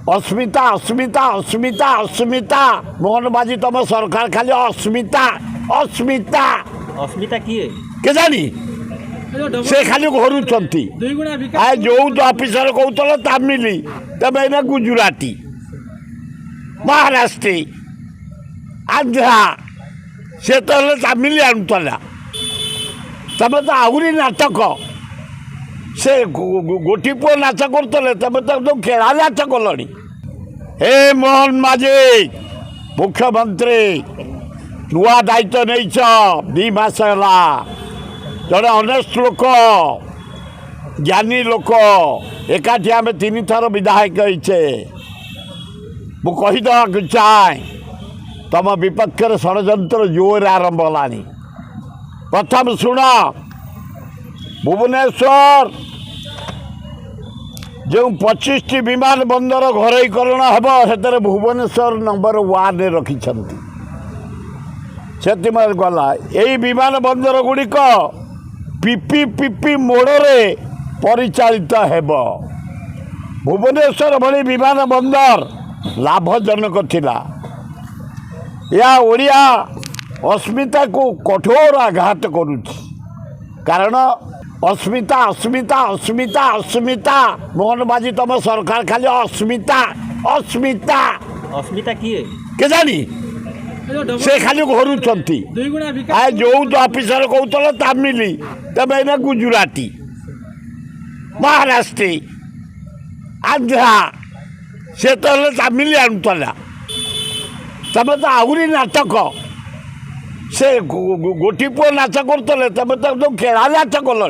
अस्मिता अस्मिता अस्मिता अस्मिता मोहन माझी तुम सरकार खाली अस्मिता अस्मिता अस्मिता किए के जानी से खाली घुरुंट जो ऑफिसर कहते तामिली तब एना गुजराती महाराष्ट्री आंध्रा से तो तामिली आणुला तब तो आहरी नाटक से गोटी पुओ नाच करते तब तो खेला नाच कल हे मोहन माझी मुख्यमंत्री नुआ दायित्व नहीं दी मास है जड़े अनेस्ट लोक ज्ञानी लोक एकाठी आम 3 थर विधायक होइछे मु कहीदेवाक चाहे तुम विपक्ष षड्यंत्र जोर आरंभ होलानी। प्रथम शुण भुवनेश्वर जो 25टी विमान बंदर घरोईकरण हेब से भुवनेश्वर नंबर 1 रखिंट से गला यही विमान बंदर गुड़िक पीपीपीपी मोड़े परिचालित हेब। भुवनेश्वर भली विमान बंदर लाभजनक थिला। या ओडिया अस्मिता को कठोर आघात करुछि कारण अस्मिता अस्मिता अस्मिता अस्मिता मोहन माझी तुम सरकार खाली अस्मिता अस्मिता अस्मिता किए के जानी से खाली घुरुंट जो ऑफिसर कहते तामिली तब एना गुजराती महाराष्ट्री आंध्रा से तो तामिली आणुला तब तो आहरी नाटक से गोटी पुओ नाच करते तब तो खेला नाच कल